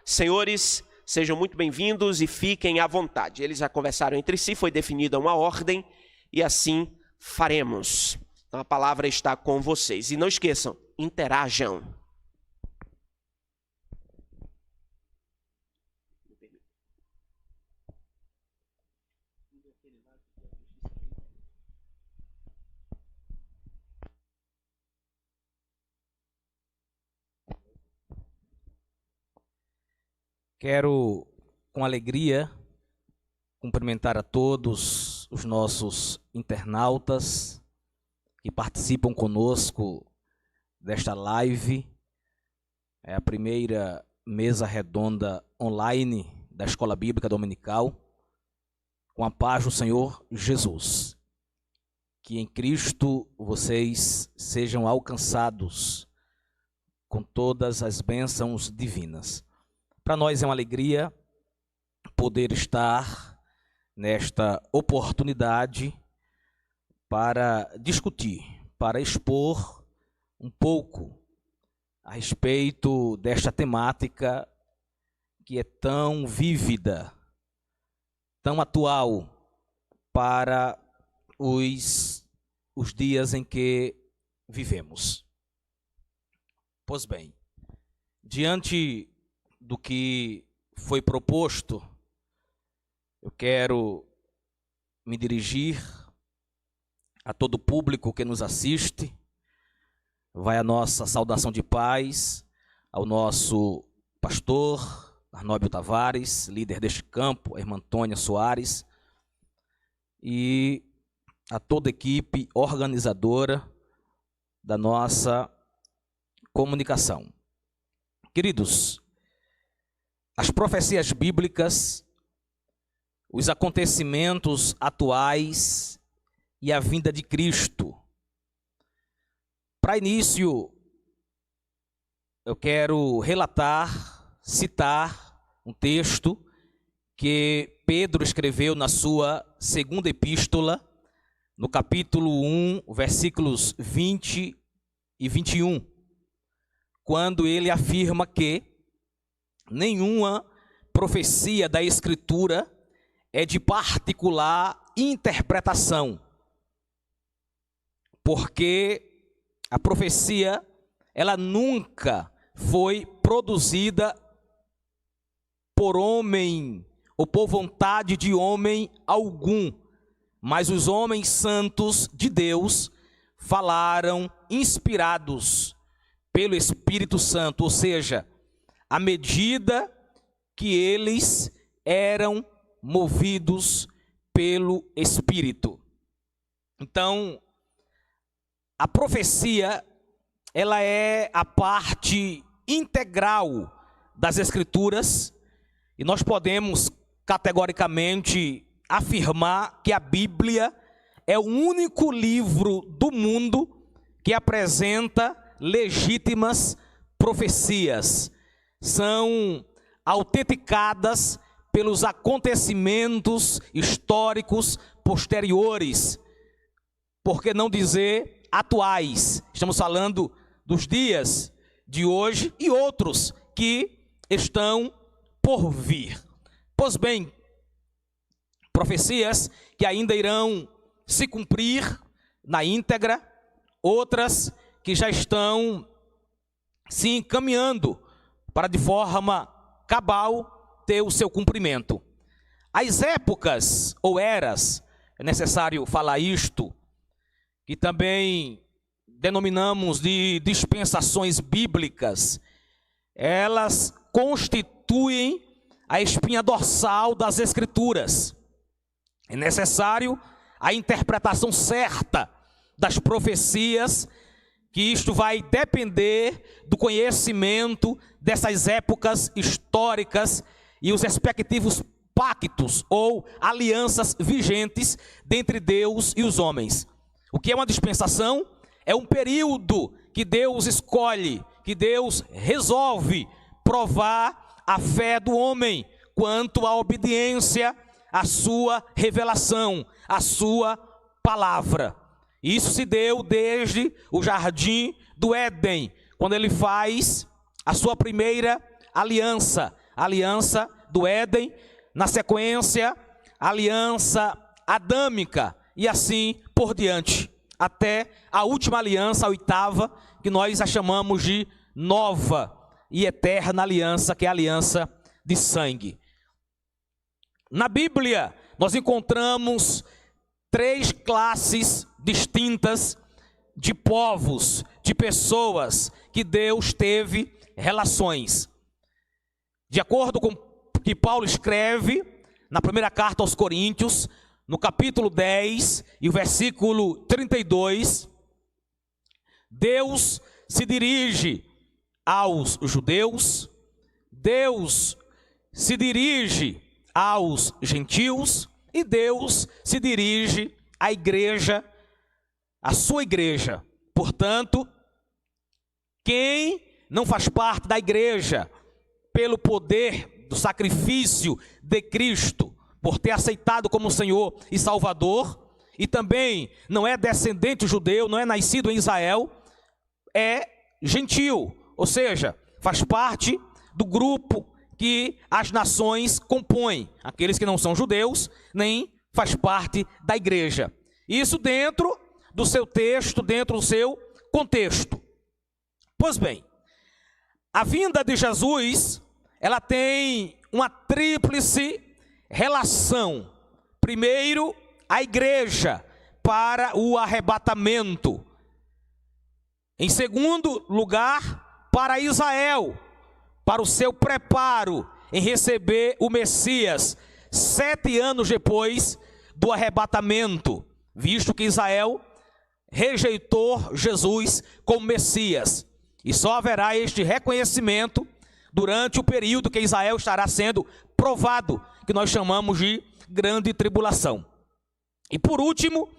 Senhores, sejam muito bem-vindos e fiquem à vontade. Eles já conversaram entre si, foi definida uma ordem e assim faremos. Então a palavra está com vocês. E não esqueçam, interajam. Quero, com alegria, cumprimentar a todos os nossos internautas que participam conosco desta live. É a primeira mesa redonda online da Escola Bíblica Dominical, com a paz do Senhor Jesus. Que em Cristo vocês sejam alcançados com todas as bênçãos divinas. Para nós é uma alegria poder estar nesta oportunidade para discutir, para expor um pouco a respeito desta temática que é tão vívida, tão atual para os dias em que vivemos. Pois bem, diante do que foi proposto, eu quero me dirigir a todo o público que nos assiste. Vai a nossa saudação de paz ao nosso pastor Arnóbio Tavares, líder deste campo, a irmã Antônia Soares, e a toda a equipe organizadora da nossa comunicação. Queridos, as profecias bíblicas, os acontecimentos atuais e a vinda de Cristo. Para início, eu quero citar um texto que Pedro escreveu na sua segunda epístola, no capítulo 1, versículos 20 e 21, quando ele afirma que nenhuma profecia da Escritura é de particular interpretação, porque a profecia, ela nunca foi produzida por homem ou por vontade de homem algum, mas os homens santos de Deus falaram inspirados pelo Espírito Santo, ou seja, à medida que eles eram movidos pelo Espírito. Então, a profecia, ela é a parte integral das Escrituras, e nós podemos categoricamente afirmar que a Bíblia é o único livro do mundo que apresenta legítimas profecias. São autenticadas pelos acontecimentos históricos posteriores, por que não dizer atuais. Estamos falando dos dias de hoje e outros que estão por vir. Pois bem, profecias que ainda irão se cumprir na íntegra, outras que já estão se encaminhando para de forma cabal ter o seu cumprimento. As épocas ou eras, é necessário falar isto, que também denominamos de dispensações bíblicas, elas constituem a espinha dorsal das Escrituras. É necessário a interpretação certa das profecias, que isto vai depender do conhecimento dessas épocas históricas e os respectivos pactos ou alianças vigentes dentre Deus e os homens. O que é uma dispensação? É um período que Deus escolhe, que Deus resolve provar a fé do homem quanto à obediência à sua revelação, à sua palavra. Isso se deu desde o jardim do Éden, quando ele faz a sua primeira aliança, a aliança do Éden, na sequência, a aliança adâmica, e assim por diante, até a última aliança, a oitava, que nós a chamamos de nova e eterna aliança, que é a aliança de sangue. Na Bíblia, nós encontramos 3 classes distintas de povos, de pessoas que Deus teve relações. De acordo com o que Paulo escreve na primeira carta aos Coríntios, no capítulo 10 e o versículo 32, Deus se dirige aos judeus, Deus se dirige aos gentios e Deus se dirige à igreja, à sua igreja. Portanto, quem não faz parte da igreja pelo poder do sacrifício de Cristo, por ter aceitado como Senhor e Salvador, e também não é descendente judeu, não é nascido em Israel, é gentil, ou seja, faz parte do grupo que as nações compõem. Aqueles que não são judeus, nem faz parte da igreja. Isso dentro do seu texto, dentro do seu contexto. Pois bem, a vinda de Jesus, ela tem uma tríplice relação. Primeiro, a igreja para o arrebatamento. Em segundo lugar, para Israel, para o seu preparo em receber o Messias, 7 anos depois do arrebatamento, visto que Israel rejeitou Jesus como Messias. E só haverá este reconhecimento durante o período que Israel estará sendo provado, que nós chamamos de grande tribulação. E por último,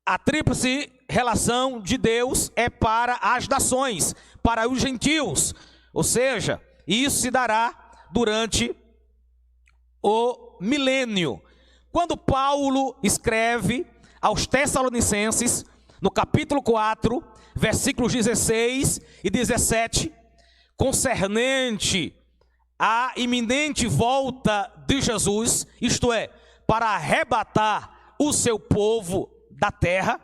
a tríplice relação de Deus é para as nações, para os gentios. Ou seja, isso se dará durante o milênio. Quando Paulo escreve aos Tessalonicenses, no capítulo 4, versículos 16 e 17, concernente à iminente volta de Jesus, isto é, para arrebatar o seu povo da terra,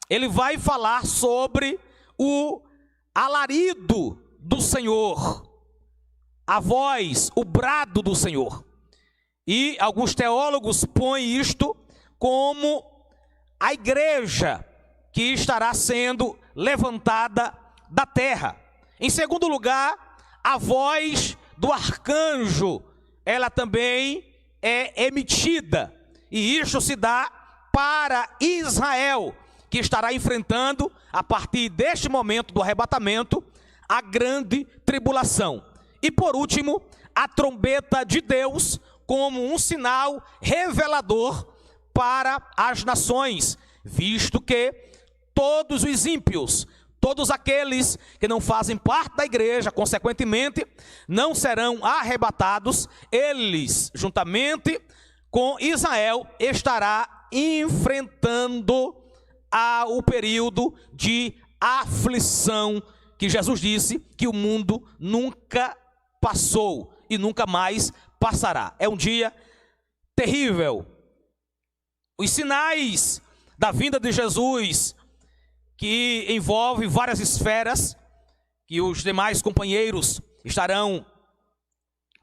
ele vai falar sobre o alarido do Senhor, a voz, o brado do Senhor. E alguns teólogos põem isto como a igreja que estará sendo levantada da terra. Em segundo lugar, a voz do arcanjo, ela também é emitida, e isso se dá para Israel, que estará enfrentando, a partir deste momento do arrebatamento, a grande tribulação. E por último, a trombeta de Deus como um sinal revelador para as nações, visto que todos os ímpios, todos aqueles que não fazem parte da igreja, consequentemente, não serão arrebatados, eles, juntamente com Israel, estará enfrentando o período de aflição que Jesus disse que o mundo nunca passou e nunca mais passará. É um dia terrível. Os sinais da vinda de Jesus, que envolve várias esferas, que os demais companheiros estarão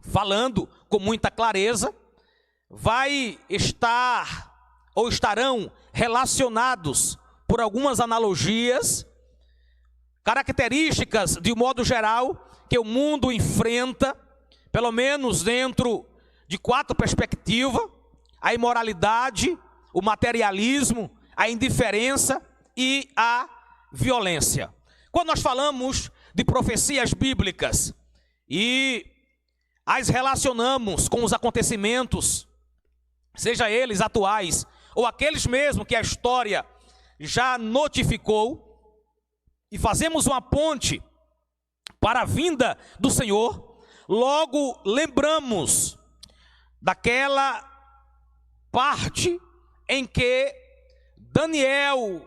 falando com muita clareza, vai estar ou estarão relacionados por algumas analogias, características de modo geral que o mundo enfrenta, pelo menos dentro de 4 perspectivas: a imoralidade, o materialismo, a indiferença e a violência. Quando nós falamos de profecias bíblicas e as relacionamos com os acontecimentos, seja eles atuais ou aqueles mesmo que a história já notificou, e fazemos uma ponte para a vinda do Senhor, logo lembramos daquela parte em que Daniel,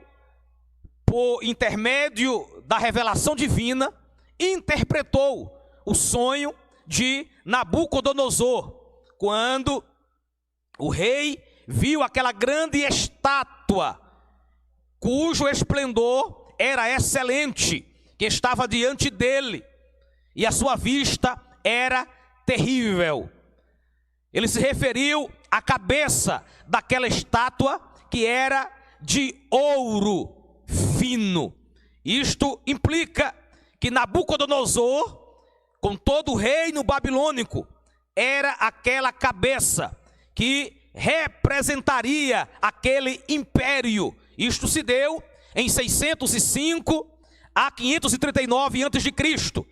por intermédio da revelação divina, interpretou o sonho de Nabucodonosor, quando o rei viu aquela grande estátua, cujo esplendor era excelente, que estava diante dele, e a sua vista era terrível. Ele se referiu à cabeça daquela estátua, que era de ouro fino. Isto implica que Nabucodonosor, com todo o reino babilônico, era aquela cabeça que representaria aquele império. Isto se deu em 605 a 539 a.C.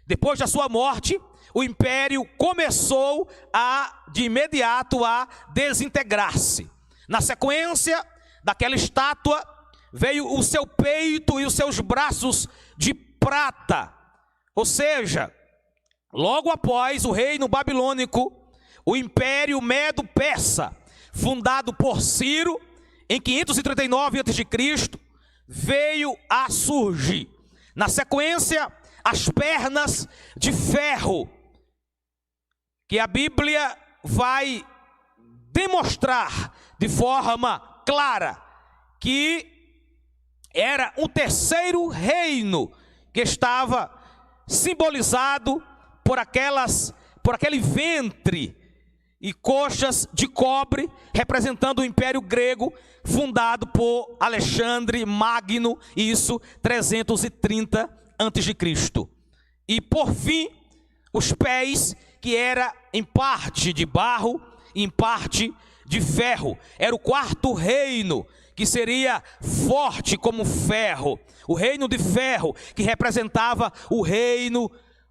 Depois da sua morte, o império começou de imediato a desintegrar-se. Na sequência daquela estátua, veio o seu peito e os seus braços de prata. Ou seja, logo após o reino babilônico, o império Medo-Persa, fundado por Ciro, em 539 a.C., veio a surgir. Na sequência, as pernas de ferro, que a Bíblia vai demonstrar de forma clara que era um terceiro reino que estava simbolizado por aquele ventre e coxas de cobre, representando o Império Grego, fundado por Alexandre Magno, isso 330 a.C. E por fim, os pés, que era em parte de barro, em parte de ferro. Era o quarto reino, que seria forte como ferro. O reino de ferro, que representava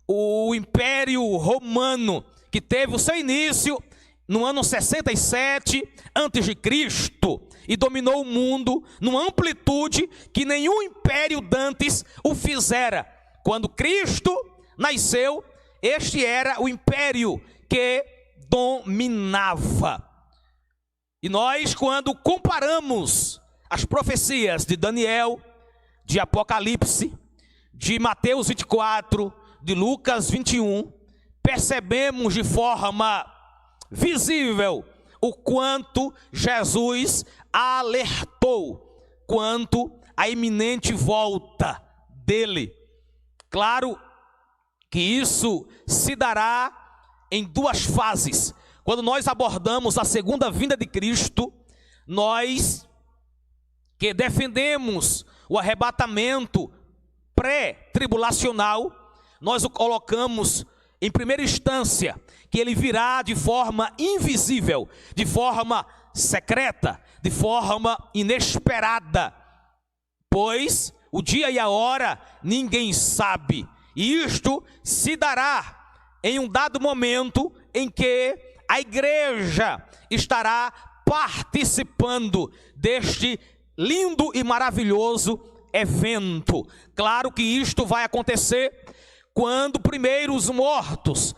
o Império Romano, que teve o seu início no ano 67 a.C. e dominou o mundo numa amplitude que nenhum império dantes o fizera. Quando Cristo nasceu, este era o império que dominava. E nós, quando comparamos as profecias de Daniel, de Apocalipse, de Mateus 24, de Lucas 21, percebemos de forma visível o quanto Jesus alertou quanto à iminente volta dele. Claro que isso se dará em duas fases. Quando nós abordamos a segunda vinda de Cristo, nós que defendemos o arrebatamento pré-tribulacional, nós o colocamos em primeira instância, que ele virá de forma invisível, de forma secreta, de forma inesperada, pois o dia e a hora ninguém sabe, e isto se dará em um dado momento em que a igreja estará participando deste lindo e maravilhoso evento. Claro que isto vai acontecer quando primeiro os mortos,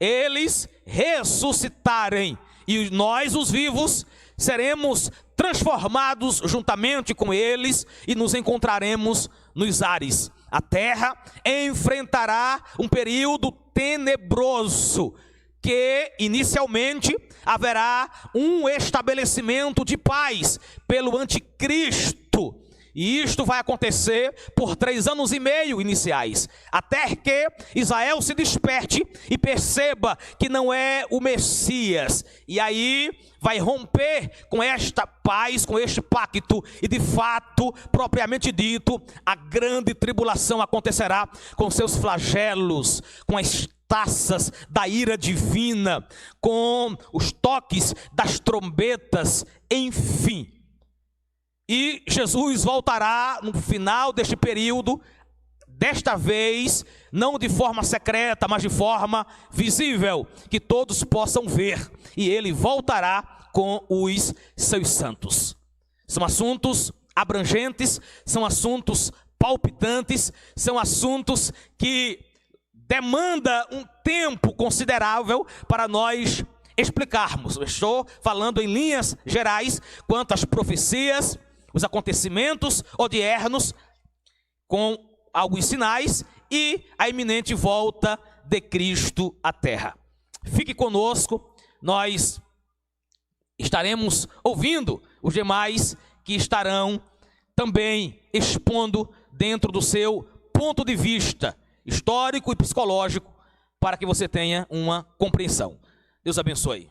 eles ressuscitarem, e nós, os vivos, seremos transformados juntamente com eles e nos encontraremos nos ares. A terra enfrentará um período tenebroso, que inicialmente haverá um estabelecimento de paz pelo anticristo. E isto vai acontecer por 3 anos e meio iniciais, até que Israel se desperte e perceba que não é o Messias. E aí vai romper com esta paz, com este pacto, e de fato, propriamente dito, a grande tribulação acontecerá com seus flagelos, com as taças da ira divina, com os toques das trombetas, enfim. E Jesus voltará no final deste período, desta vez, não de forma secreta, mas de forma visível, que todos possam ver. E ele voltará com os seus santos. São assuntos abrangentes, são assuntos palpitantes, são assuntos que demandam um tempo considerável para nós explicarmos. Eu estou falando em linhas gerais quanto às profecias, os acontecimentos odiernos, com alguns sinais, e a iminente volta de Cristo à terra. Fique conosco, nós estaremos ouvindo os demais que estarão também expondo dentro do seu ponto de vista histórico e psicológico, para que você tenha uma compreensão. Deus abençoe.